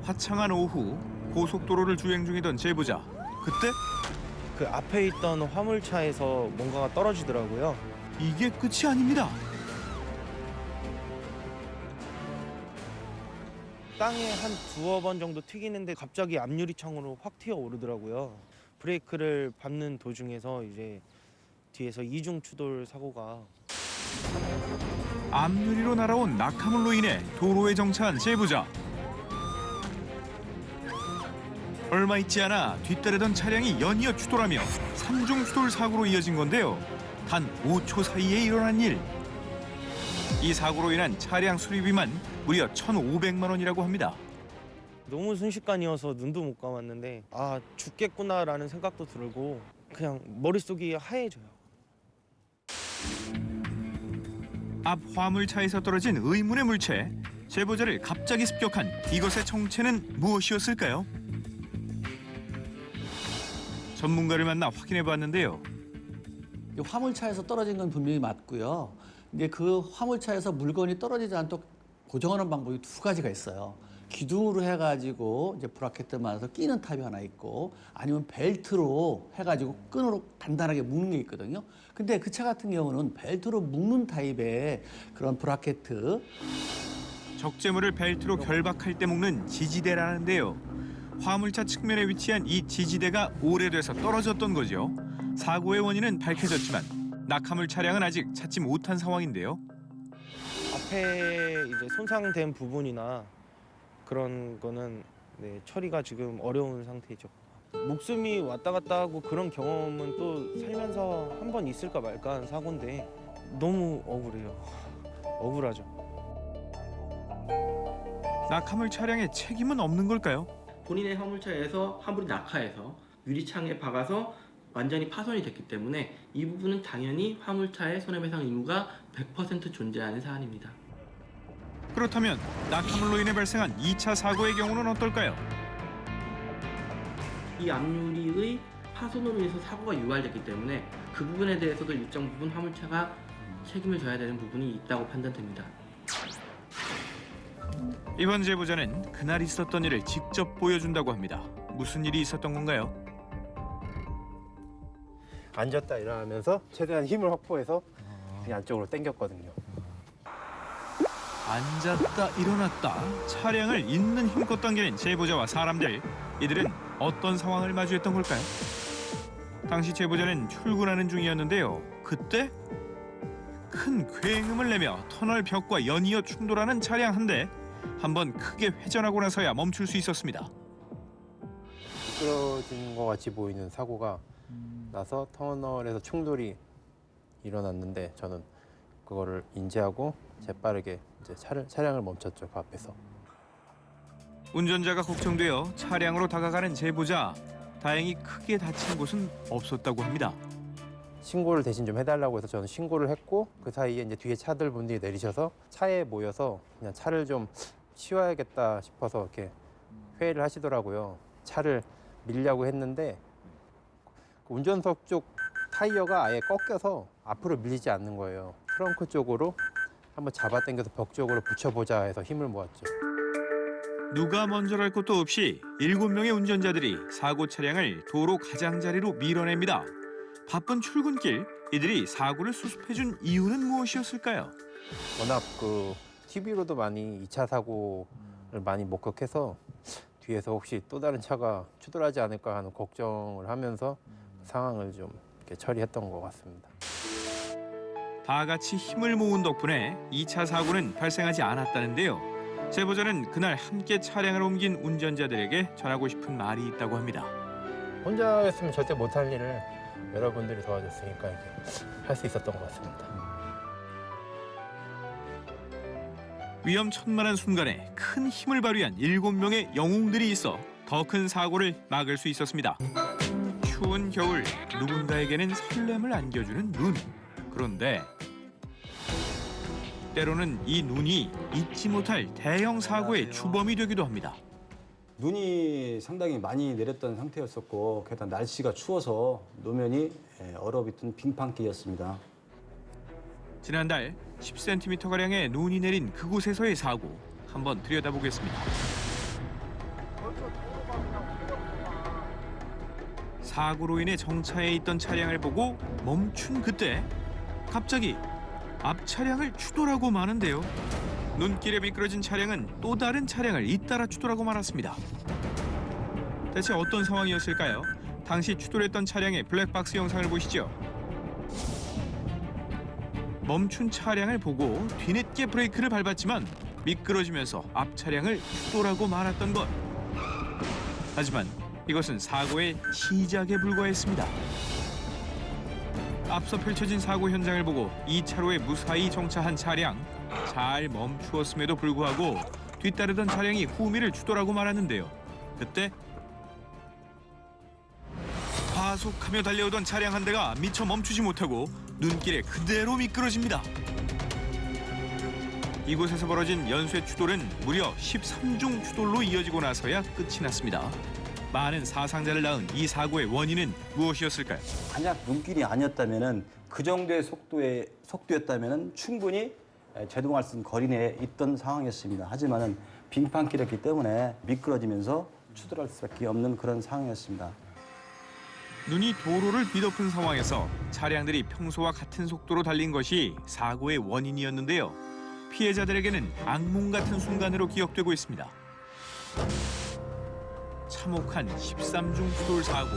화창한 오후 고속도로를 주행 중이던 제보자. 그때 그 앞에 있던 화물차에서 뭔가가 떨어지더라고요. 이게 끝이 아닙니다. 땅에 한 두어 번 정도 튀기는데 갑자기 앞유리창으로 확 튀어오르더라고요. 브레이크를 밟는 도중에서 이제 뒤에서 이중 추돌 사고가. 앞유리로 날아온 낙하물로 인해 도로에 정차한 제보자. 얼마 있지 않아 뒤따르던 차량이 연이어 추돌하며 삼중 추돌 사고로 이어진 건데요. 단 5초 사이에 일어난 일. 이 사고로 인한 차량 수리비만 무려 1,500만 원이라고 합니다. 너무 순식간이어서 눈도 못 감았는데 아 죽겠구나라는 생각도 들고 그냥 머릿속이 하얘져요. 앞 화물차에서 떨어진 의문의 물체. 제보자를 갑자기 습격한 이것의 정체는 무엇이었을까요? 전문가를 만나 확인해 봤는데요. 이 화물차에서 떨어진 건 분명히 맞고요. 이제 그 화물차에서 물건이 떨어지지 않도록 고정하는 방법이 두 가지가 있어요. 기둥으로 해가지고 이제 브라켓을 만들어서 끼는 타입이 하나 있고, 아니면 벨트로 해가지고 끈으로 단단하게 묶는 게 있거든요. 근데 그 차 같은 경우는 벨트로 묶는 타입의 그런 브라켓. 적재물을 벨트로 결박할 때 묶는 지지대라는데요. 화물차 측면에 위치한 이 지지대가 오래돼서 떨어졌던 거죠. 사고의 원인은 밝혀졌지만 낙하물 차량은 아직 찾지 못한 상황인데요. 앞에 이제 손상된 부분이나 그런 거는 네, 처리가 지금 어려운 상태죠. 목숨이 왔다 갔다 하고 그런 경험은 또 살면서 한 번 있을까 말까 하는 사고인데 너무 억울해요. 억울하죠. 낙하물 차량의 책임은 없는 걸까요? 본인의 화물차에서 화물이 낙하해서 유리창에 박아서 완전히 파손이 됐기 때문에 이 부분은 당연히 화물차의 손해배상 의무가 100% 존재하는 사안입니다. 그렇다면 낙하물로 인해 발생한 2차 사고의 경우는 어떨까요? 이 앞유리의 파손으로 인해서 사고가 유발됐기 때문에 그 부분에 대해서도 일정 부분 화물차가 책임을 져야 되는 부분이 있다고 판단됩니다. 이번 제보자는 그날 있었던 일을 직접 보여준다고 합니다. 무슨 일이 있었던 건가요? 앉았다 일어나면서 최대한 힘을 확보해서 그냥 안쪽으로 당겼거든요. 앉았다 일어났다 차량을 있는 힘껏 당기는 제보자와 사람들. 이들은 어떤 상황을 마주했던 걸까요? 당시 제보자는 출근하는 중이었는데요. 그때 큰 굉음을 내며 터널 벽과 연이어 충돌하는 차량 한 대. 한번 크게 회전하고 나서야 멈출 수 있었습니다. 미끄러진 것 같이 보이는 사고가 나서 터널에서 충돌이 일어났는데 저는 그거를 인지하고 재빠르게 이제 차량을 멈췄죠, 그 앞에서. 운전자가 걱정되어 차량으로 다가가는 제보자. 다행히 크게 다친 곳은 없었다고 합니다. 신고를 대신 좀 해달라고 해서 저는 신고를 했고 그 사이에 이제 뒤에 차들 분들이 내리셔서 차에 모여서 그냥 차를 좀 치워야겠다 싶어서 이렇게 회의를 하시더라고요. 차를 밀려고 했는데 그 운전석 쪽 타이어가 아예 꺾여서 앞으로 밀리지 않는 거예요. 트렁크 쪽으로 한번 잡아당겨서 벽 쪽으로 붙여보자 해서 힘을 모았죠. 누가 먼저랄 것도 없이 7명의 운전자들이 사고 차량을 도로 가장자리로 밀어냅니다. 바쁜 출근길, 이들이 사고를 수습해준 이유는 무엇이었을까요? 워낙 그 TV로도 많이 2차 사고를 많이 목격해서 뒤에서 혹시 또 다른 차가 추돌하지 않을까 하는 걱정을 하면서 상황을 좀 이렇게 처리했던 것 같습니다. 다 같이 힘을 모은 덕분에 2차 사고는 발생하지 않았다는데요. 제보자는 그날 함께 차량을 옮긴 운전자들에게 전하고 싶은 말이 있다고 합니다. 혼자였으면 절대 못할 일을 여러분들이 도와줬으니까 할 수 있었던 것 같습니다. 위험천만한 순간에 큰 힘을 발휘한 7명의 영웅들이 있어 더 큰 사고를 막을 수 있었습니다. 추운 겨울, 누군가에게는 설렘을 안겨주는 눈. 그런데 때로는 이 눈이 잊지 못할 대형 사고의 주범이 되기도 합니다. 눈이 상당히 많이 내렸던 상태였었고 게다가 날씨가 추워서 노면이 얼어붙은 빙판길이었습니다. 지난달 10cm가량의 눈이 내린 그곳에서의 사고 한번 들여다보겠습니다. 사고로 인해 정차해 있던 차량을 보고 멈춘 그때 갑자기 앞 차량을 추돌하고 마는데요. 눈길에 미끄러진 차량은 또 다른 차량을 잇따라 추돌하고 말았습니다. 대체 어떤 상황이었을까요? 당시 추돌했던 차량의 블랙박스 영상을 보시죠. 멈춘 차량을 보고 뒤늦게 브레이크를 밟았지만 미끄러지면서 앞 차량을 추돌하고 말았던 것. 하지만 이것은 사고의 시작에 불과했습니다. 앞서 펼쳐진 사고 현장을 보고 2차로에 무사히 정차한 차량. 잘 멈추었음에도 불구하고 뒤따르던 차량이 후미를 추돌하고 말았는데요. 그때 과속하며 달려오던 차량 한 대가 미처 멈추지 못하고 눈길에 그대로 미끄러집니다. 이곳에서 벌어진 연쇄 추돌은 무려 13중 추돌로 이어지고 나서야 끝이 났습니다. 많은 사상자를 낳은 이 사고의 원인은 무엇이었을까요? 만약 눈길이 아니었다면은 그 정도의 속도였다면은 충분히 제동할 수 있는 거리 내에 있던 상황이었습니다. 하지만은 빙판길이었기 때문에 미끄러지면서 추돌할 수밖에 없는 그런 상황이었습니다. 눈이 도로를 뒤덮은 상황에서 차량들이 평소와 같은 속도로 달린 것이 사고의 원인이었는데요. 피해자들에게는 악몽 같은 순간으로 기억되고 있습니다. 참혹한 13중 추돌 사고.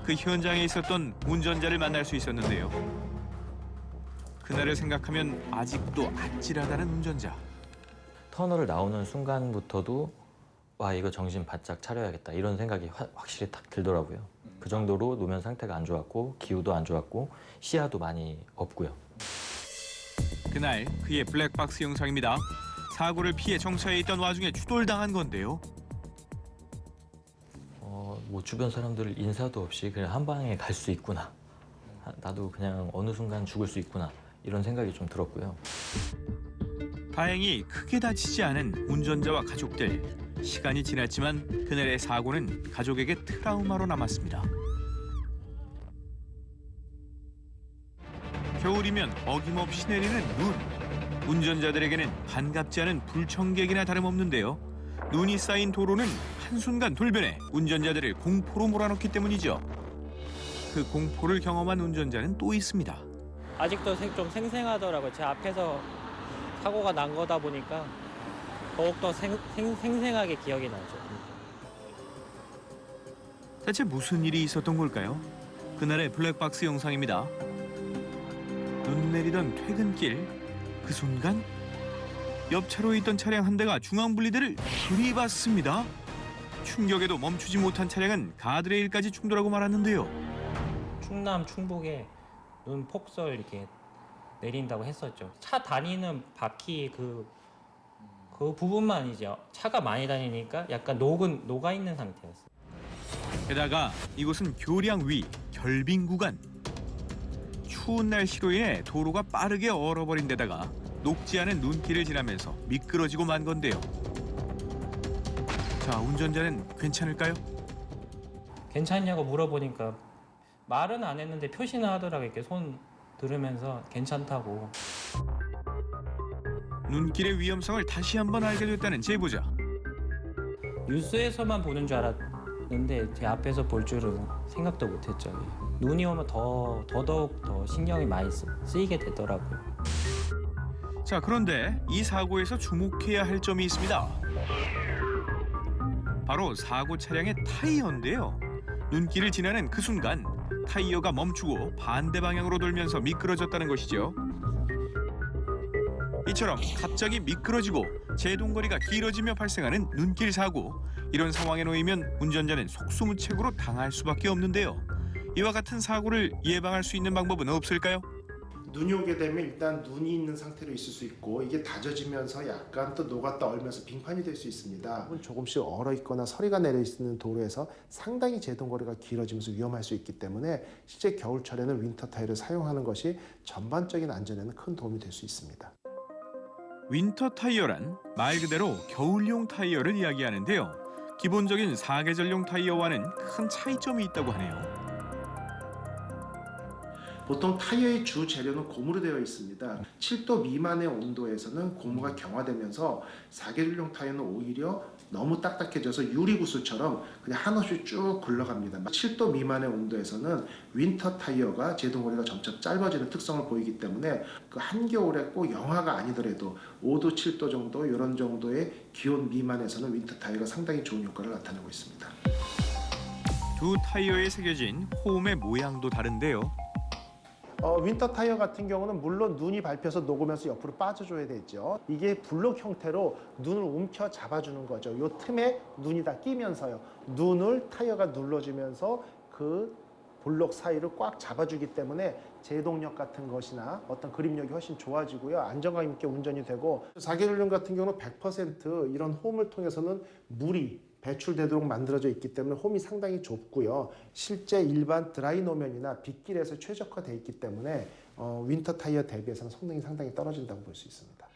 그 현장에 있었던 운전자를 만날 수 있었는데요. 그날을 생각하면 아직도 아찔하다는 운전자. 터널을 나오는 순간부터도 와 이거 정신 바짝 차려야겠다 이런 생각이 확실히 딱 들더라고요. 그 정도로 노면 상태가 안 좋았고 기후도 안 좋았고 시야도 많이 없고요. 그날 그의 블랙박스 영상입니다. 사고를 피해 정차해 있던 와중에 추돌당한 건데요. 뭐 주변 사람들 인사도 없이 그냥 한 방에 갈 수 있구나. 나도 그냥 어느 순간 죽을 수 있구나. 이런 생각이 좀 들었고요. 다행히 크게 다치지 않은 운전자와 가족들. 시간이 지났지만 그날의 사고는 가족에게 트라우마로 남았습니다. 겨울이면 어김없이 내리는 눈. 운전자들에게는 반갑지 않은 불청객이나 다름없는데요. 눈이 쌓인 도로는 한순간 돌변해 운전자들을 공포로 몰아넣기 때문이죠. 그 공포를 경험한 운전자는 또 있습니다. 아직도 좀 생생하더라고요. 제 앞에서 사고가 난 거다 보니까 더욱더 생생하게 기억이 나죠. 대체 무슨 일이 있었던 걸까요? 그날의 블랙박스 영상입니다. 눈 내리던 퇴근길, 그 순간 옆 차로에 있던 차량 한 대가 중앙분리대를 들이받습니다. 충격에도 멈추지 못한 차량은 가드레일까지 충돌하고 말았는데요. 충남 충북에 눈 폭설 이렇게 내린다고 했었죠. 차 다니는 바퀴 그 부분만 이제 차가 많이 다니니까 약간 녹아 있는 상태였어요. 게다가 이곳은 교량 위 결빙 구간. 추운 날씨로 인해 도로가 빠르게 얼어버린 데다가 녹지 않은 눈길을 지나면서 미끄러지고 만 건데요. 자, 운전자는 괜찮을까요? 괜찮냐고 물어보니까 말은 안 했는데 표시는 하더라고요. 이렇게 손 들으면서 괜찮다고. 눈길의 위험성을 다시 한번 알게 됐다는 제보자. 뉴스에서만 보는 줄 알았는데 제 앞에서 볼 줄은 생각도 못했죠. 눈이 오면 더더욱 더 신경이 많이 쓰이게 되더라고요. 자, 그런데 이 사고에서 주목해야 할 점이 있습니다. 바로 사고 차량의 타이어인데요. 눈길을 지나는 그 순간 타이어가 멈추고 반대 방향으로 돌면서 미끄러졌다는 것이죠. 이처럼 갑자기 미끄러지고 제동거리가 길어지며 발생하는 눈길 사고. 이런 상황에 놓이면 운전자는 속수무책으로 당할 수밖에 없는데요. 이와 같은 사고를 예방할 수 있는 방법은 없을까요? 눈이 오게 되면 일단 눈이 있는 상태로 있을 수 있고 이게 다져지면서 약간 또 녹았다 얼면서 빙판이 될 수 있습니다. 조금씩 얼어 있거나 서리가 내려 있는 도로에서 상당히 제동거리가 길어지면서 위험할 수 있기 때문에 실제 겨울철에는 윈터 타이어를 사용하는 것이 전반적인 안전에는 큰 도움이 될 수 있습니다. 윈터 타이어란 말 그대로 겨울용 타이어를 이야기하는데요. 기본적인 사계절용 타이어와는 큰 차이점이 있다고 하네요. 보통 타이어의 주 재료는 고무로 되어 있습니다. 7도 미만의 온도에서는 고무가 경화되면서 사계절용 타이어는 오히려 너무 딱딱해져서 유리구슬처럼 그냥 한없이 쭉 굴러갑니다. 7도 미만의 온도에서는 윈터 타이어가 제동거리가 점점 짧아지는 특성을 보이기 때문에 그 한겨울에 꼭 영하가 아니더라도 5도, 7도 정도 이런 정도의 기온 미만에서는 윈터 타이어가 상당히 좋은 효과를 나타내고 있습니다. 두 타이어에 새겨진 홈의 모양도 다른데요. 윈터 타이어 같은 경우는 물론 눈이 밟혀서 녹으면서 옆으로 빠져줘야 되죠. 이게 블록 형태로 눈을 움켜 잡아주는 거죠. 요 틈에 눈이 다 끼면서요. 눈을 타이어가 눌러주면서 그 블록 사이를 꽉 잡아주기 때문에 제동력 같은 것이나 어떤 그립력이 훨씬 좋아지고요. 안정감 있게 운전이 되고 4계절용 같은 경우는 100% 이런 홈을 통해서는 물이 배출되도록 만들어져 있기 때문에 홈이 상당히 좁고요. 실제 일반 드라이 노면이나 빗길에서 최적화되어 있기 때문에 윈터 타이어 대비해서는 성능이 상당히 떨어진다고 볼 수 있습니다.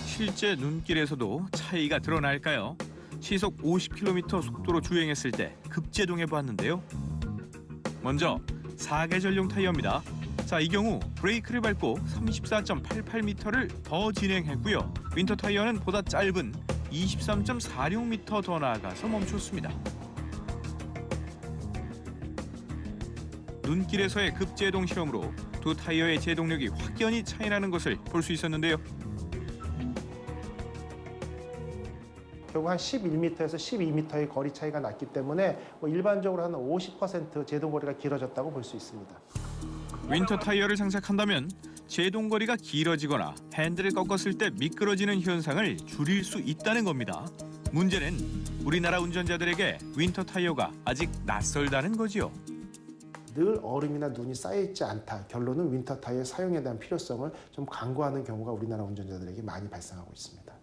실제 눈길에서도 차이가 드러날까요? 시속 50km 속도로 주행했을 때 급제동해 보았는데요. 먼저 4계절용 타이어입니다. 자, 이 경우 브레이크를 밟고 34.88m를 더 진행했고요. 윈터 타이어는 보다 짧은 23.46m 더 나아가서 멈췄습니다. 눈길에서의 급제동 실험으로 두 타이어의 제동력이 확연히 차이나는 것을 볼 수 있었는데요. 결국 한 11m에서 12m의 거리 차이가 났기 때문에 일반적으로 한 50% 제동거리가 길어졌다고 볼 수 있습니다. 윈터 타이어를 장착한다면 제동거리가 길어지거나 핸들을 꺾었을 때 미끄러지는 현상을 줄일 수 있다는 겁니다. 문제는 우리나라 운전자들에게 윈터 타이어가 아직 낯설다는 거지요. 늘 얼음이나 눈이 쌓여있지 않다. 결론은 윈터 타이어 사용에 대한 필요성을 좀 강구하는 경우가 우리나라 운전자들에게 많이 발생하고 있습니다.